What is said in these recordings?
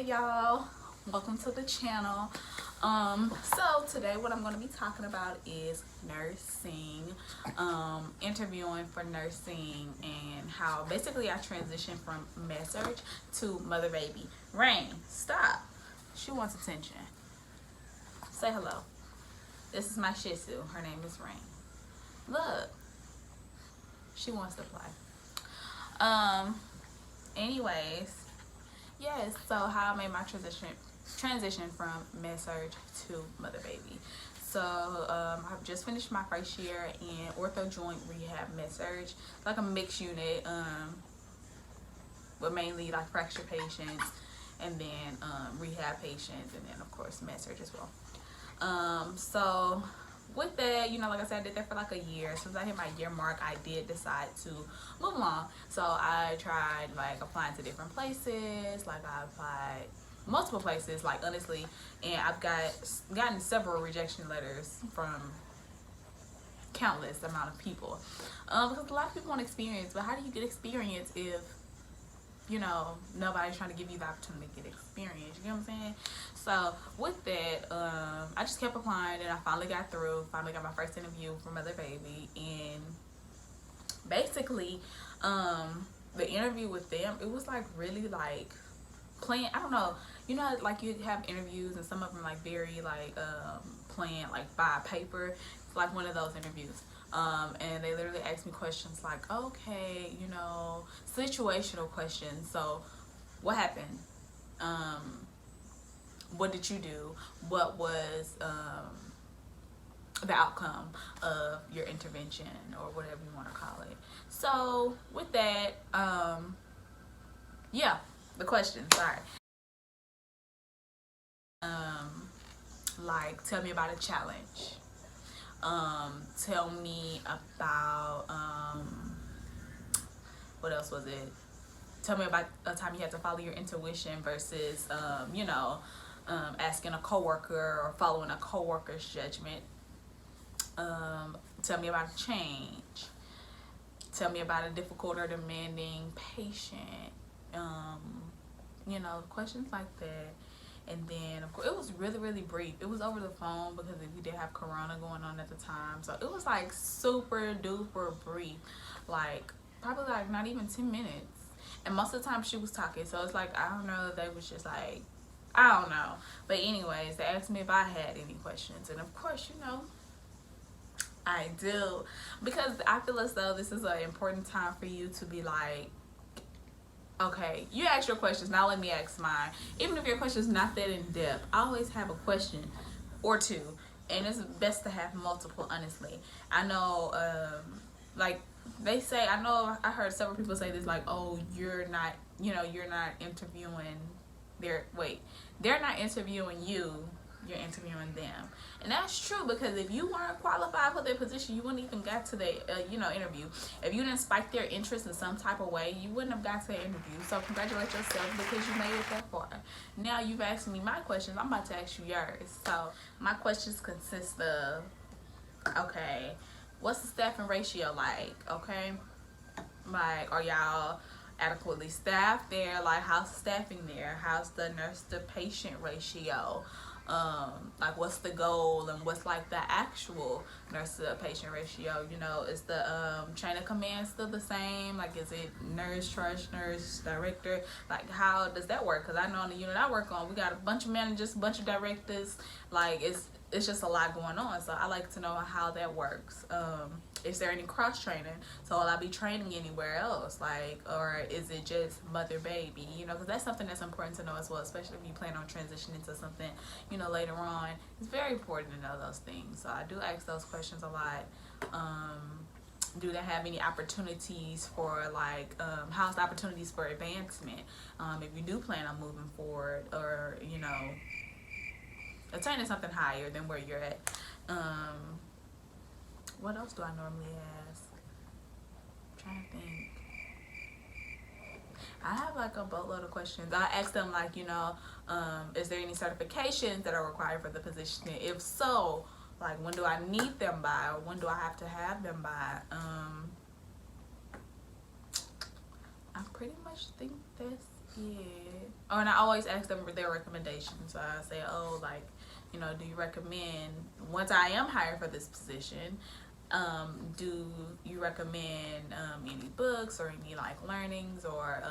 Hey y'all, welcome to the channel. So today what I'm going to be talking about is nursing, interviewing for nursing, and how basically I transitioned from Med-Surg to mother baby. Rain, stop. She wants attention. Say hello. This is my Shih Tzu. Her name is Rain. Look, she wants to play. Anyways, yes, so how I made my transition from Med-Surg to mother baby. So I've just finished my first year in ortho joint rehab Med-Surg, like a mixed unit, but mainly like fracture patients, and then rehab patients, and then of course Med-Surg as well. So with that, you know, like I said, I did that for like a year. As soon as I hit my year mark, I did decide to move along. So I tried like applying to different places. Like I applied multiple places, like honestly, and I've gotten several rejection letters from countless amount of people. Because a lot of people want experience, but how do you get experience if, you know, nobody's trying to give you the opportunity to get experience? You know what I'm saying? So with that, I just kept applying, and I finally got through. Finally got my first interview for mother baby, and basically, the interview with them, it was like really like planned. I don't know, you know, like you have interviews, and some of them like very like planned, like by paper. It's like one of those interviews. And they literally asked me questions like, okay, you know, situational questions. So what happened? What did you do? What was the outcome of your intervention, or whatever you want to call it? So with that, yeah, the question, sorry. Like, tell me about a challenge. Tell me about, what else was it? Tell me about a time you had to follow your intuition versus, you know, asking a coworker or following a coworker's judgment. Tell me about a change. Tell me about a difficult or demanding patient. You know, questions like that. And then, of course, it was really, really brief. It was over the phone because we did have Corona going on at the time. So it was like super duper brief. Like, probably like not even 10 minutes. And most of the time she was talking. So it's like, I don't know if they was just like, I don't know. But anyways, they asked me if I had any questions. And of course, you know, I do. Because I feel as though this is an important time for you to be like, okay, you ask your questions, now let me ask mine. Even if your question is not that in depth, I always have a question or two, and it's best to have multiple, honestly. I know, like they say, I heard several people say this, like, oh, you're not interviewing they're not interviewing you, you're interviewing them. And that's true, because if you weren't qualified for their position, you wouldn't even got to the interview. If you didn't spike their interest in some type of way, you wouldn't have got to the interview. So congratulate yourself, because you made it that far. Now you've asked me my questions, I'm about to ask you yours. So my questions consist of, okay, what's the staffing ratio like? Okay, like, are y'all adequately staffed there? Like, how's the staffing there? How's the nurse to patient ratio? Like, what's the goal, and what's like the actual nurse to patient ratio? You know, is the chain of command still the same? Like, is it nurse, charge nurse, director? Like, how does that work? Because I know on the unit I work on, we got a bunch of managers, a bunch of directors. Like, it's just a lot going on. So I like to know how that works. Is there any cross training? So will I be training anywhere else? Like, or is it just mother baby? You know, because that's something that's important to know as well, especially if you plan on transitioning to something, you know, later on. It's very important to know those things. So I do ask those questions a lot. Do they have any opportunities for, like, how's the opportunities for advancement? If you do plan on moving forward, or, you know, attaining something higher than where you're at. What else do I normally ask? I'm trying to think. I have like a boatload of questions. I ask them, like, you know, is there any certifications that are required for the position? If so, like, when do I need them by, or when do I have to have them by? I pretty much think that's Yeah. Oh, and I always ask them for their recommendations. So I say, oh, like, do you recommend, once I am hired for this position, do you recommend any books or any like learnings or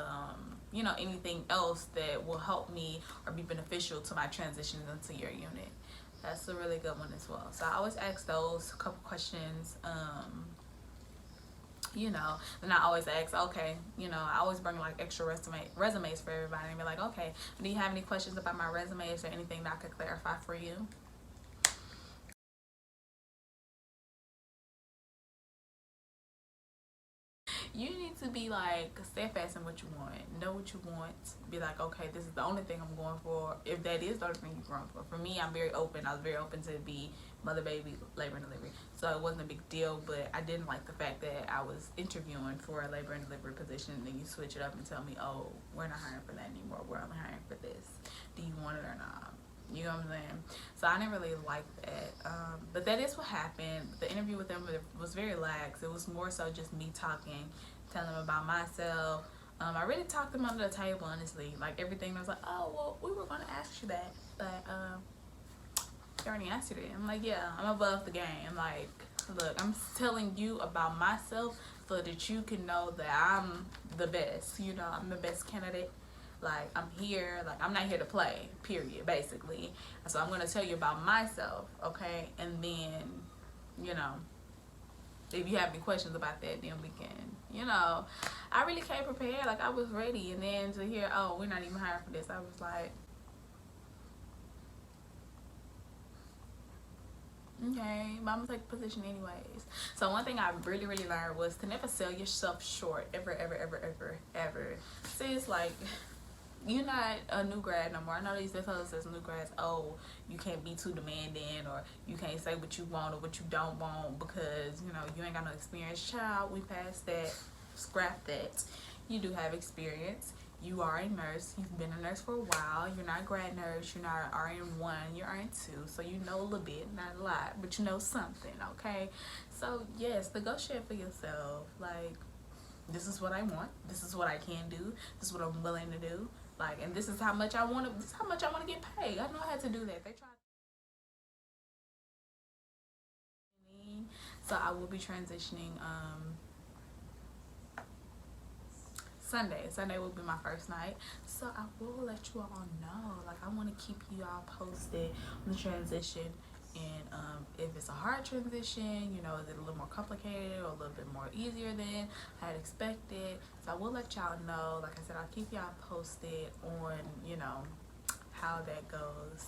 anything else that will help me or be beneficial to my transition into your unit? That's a really good one as well. So I always ask those couple questions. Then I always ask, okay, I always bring like extra resumes for everybody and be like, okay, do you have any questions about my resume? Is there anything that I could clarify for you? You need to be like steadfast in what you want. Know what you want. Be like, okay, this is the only thing I'm going for. If that is the only thing you're going for. For me, I'm very open. I was very open to be mother, baby, labor and delivery. So it wasn't a big deal, but I didn't like the fact that I was interviewing for a labor and delivery position and then you switch it up and tell me, oh, we're not hiring for that anymore. We're only hiring for this. Do you want it or not? You know what I'm saying? So I didn't really like that. But that is what happened. The interview with them was very lax. It was more so just me talking, telling them about myself. I really talked them under the table, honestly. Like everything, I was like, oh, well, we were going to ask you that. But you already answered it. I'm like, yeah, I'm above the game. Like, look, I'm telling you about myself so that you can know that I'm the best. I'm the best candidate. Like, I'm here, like, I'm not here to play, period, basically. So I'm going to tell you about myself, okay? And then, if you have any questions about that, then we can, I really came prepared. Like, I was ready. And then to hear, oh, we're not even hiring for this, I was like, okay, but I'm going to take the position anyways. So one thing I really, really learned was to never sell yourself short, ever, ever, ever, ever, ever. See, it's like, you're not a new grad no more. I know these fellas as new grads, oh, you can't be too demanding or you can't say what you want or what you don't want because, you ain't got no experience. Child, we passed that. Scrap that. You do have experience. You are a nurse. You've been a nurse for a while. You're not a grad nurse. You're not an RN1. You're RN2. So you know a little bit, not a lot, but you know something, okay? So, yes, negotiate for yourself. Like, this is what I want. This is what I can do. This is what I'm willing to do. Like, and this is how much I want to. This is how much I want to get paid. I know how to do that. They try. So I will be transitioning. Sunday. Sunday will be my first night. So I will let you all know. Like, I want to keep you all posted on the transition. And if it's a hard transition, is it a little more complicated or a little bit more easier than I had expected? So I will let y'all know. Like I said, I'll keep y'all posted on, how that goes.